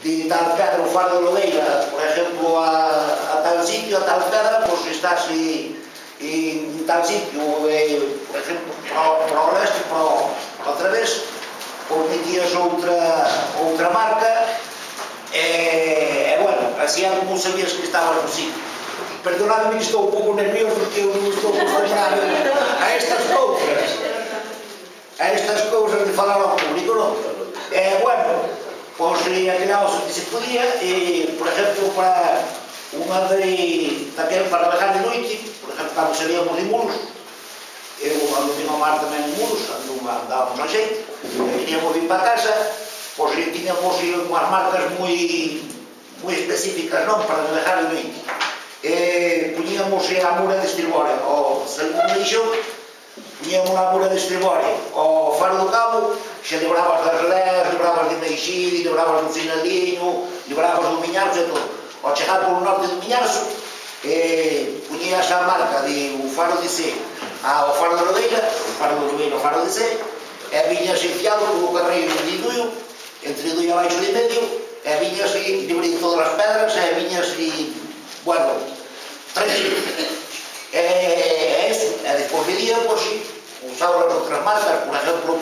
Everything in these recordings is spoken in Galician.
de tal pedra, o faro de Lodeira, por exemplo, a tal sitio, a tal pedra, pois estás en tal sitio, por exemplo, para o leste, para o través, pois metías outra marca, e, bueno, así non sabías que estabas no sitio. Perdonadme que estou un pouco nervioso porque eu non estou acostumbrado a estas cousas de falar ao público, non? Bueno, pois acabamos o que se podía, por exemplo, para unha para navegar de noite, por exemplo, cando salíamos de Muros, eu ando a mar tamén en Muros, andábamos a xeito, veníamos vir para casa, pois tiñamos unhas marcas moi específicas, non, para navegar de noite. Poñíamos a mura de estribore, saímos de Leixón, poñíamos a mura de estribore ao faro do cabo, xa librabas das Relés, librabas de Meixide, librabas do Finaliño, librabas do Miñarzo e todo. Ao chegar polo norte do Miñarzo, poñías a marca do faro de C ao faro de Lodeira, o faro de Lodeira ao faro de C, e viñas enfiado polo carreiro de Duio, entre Duio abaixo de medio, e viñas libre de todas as pedras, e viñas bueno, tranquilo. É isto, e despois de día, pois, usaba as outras marcas, por exemplo,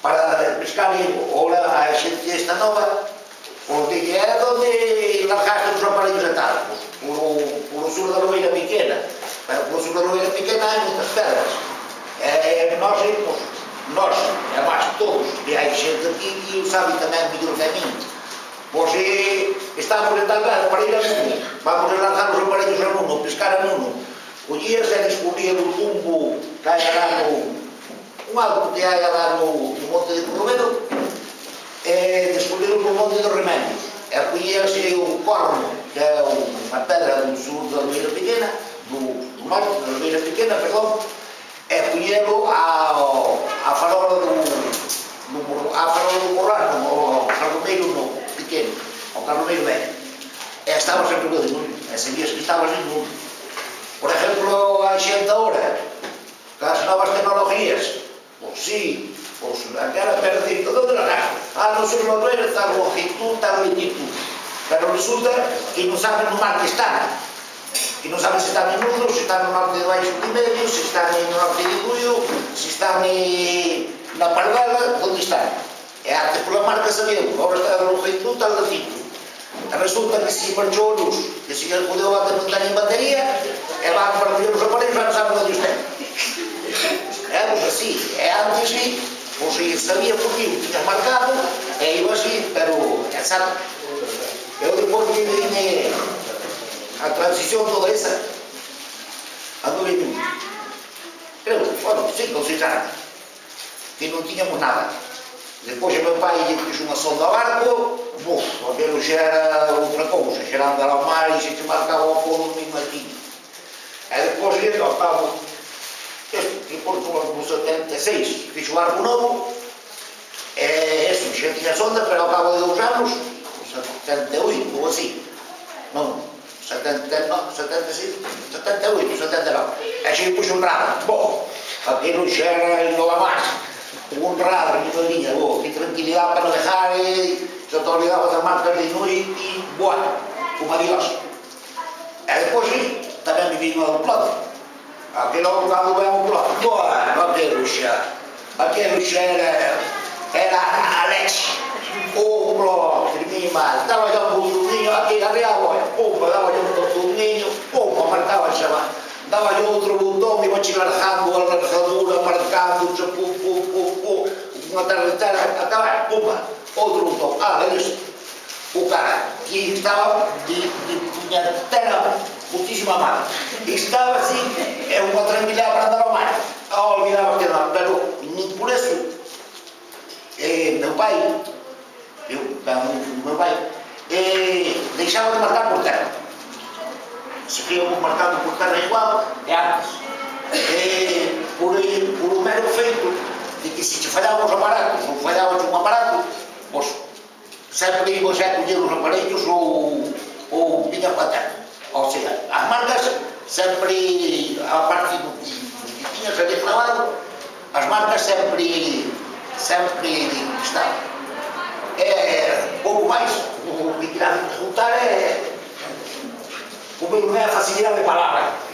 para pescar, ora a xente esta nova, porque é onde largaste os aparellos e tal, por o sur da Lobeira Pequena, pero por o sur da Lobeira Pequena hai moitas pedras. Nós, e máis todos, e hai xente aquí que o sabe tamén mellor que a min, pois estamos en tal vez para ir a Nuno, vamos a lanzar os aparellos a Nuno, pescar a Nuno, collías e descubrías o tumbo que hai alá un alto que hai alá no monte de Corrobedo, descubrías o monte dos Remedios, e collías o Corno, que é unha pedra do sur da Lobeira Pequena, do norte da Lobeira Pequena, perdón, e collelo a farola do Morrano, ao carboneiro pequeno, ao carboneiro velho. E estabas en Nuno de Nuno, e sabías que estabas en Nuno. Por exemplo, a xente agora, as novas tecnologías, pois sí, pois aquela perdida, onde la gasta? Non sei lo ver, tal longitud, tal lentitud. Pero resulta que non saben no mar que están. Que non saben se están en Nuno, se están no norte de Baixo de Medio, se están no norte de Duio, se están na Pardela, onde están. E antes pola marca sabíamos, agora está de longitud, tal lentitud. Resulta que se marchou a luz, que se el podeu bater non ten en batería, e van para tirar os aparelhos, já non saben onde os ten. Éramos así, e antes sí, pois sabía por ti, tiñas marcado, e iba así, pero, exacto. Eu depois que vine a transición toda esa, anduve en creo, bueno, 5 ou 6 anos, que non tiñamos nada. Depois o meu pai lle puxo unha sonda ao barco, aquilo xa era outra cousa, xa era andar ao mar e xa te marcaba ao fondo no mesmo aquí. E depois ao cabo, depois no 76, fixo o barco novo, e eso, xa tiña sonda, pero ao cabo de 2 anos, 78 ou así, non, 79, 76, 78, 79, e xa lle puxo un radar, aquilo xa era nova máis. Un radar, unha liña, que tranquilidade para navegar, xa te olvidabas das marcas de noite e, como adiós. E depois, tamén me vino ao ploto. Aquilo cando vem ao ploto, aquilo xa era a leche. O ploto, termine mal, daba xa un botudinho, aquí arriba, daba xa un botudinho, marcaba xa lá. Daba yo outro botón, iba chilarjando a largadura, marcando, unha tarretera, acaba, outro botón, vedes, o cara, que estaba de puñetera, muchísima mal, estaba así, é unha tranquilidade para andar ao mar, olvidaba que non, pero nin por eso, meu pai, deixaba de marcar por terra. Seguíamos marcando por terra igual e antes. Por o mero feito de que se te fallaban os aparatos ou fallabas un aparato, pois sempre ibas a coller os aparellos ou viñas para terra. Ou seja, as marcas sempre, a parte do que tiñas ali clavado, as marcas sempre estaban. pouco máis. O que irá juntar é... Como non é a facilidade de palabra.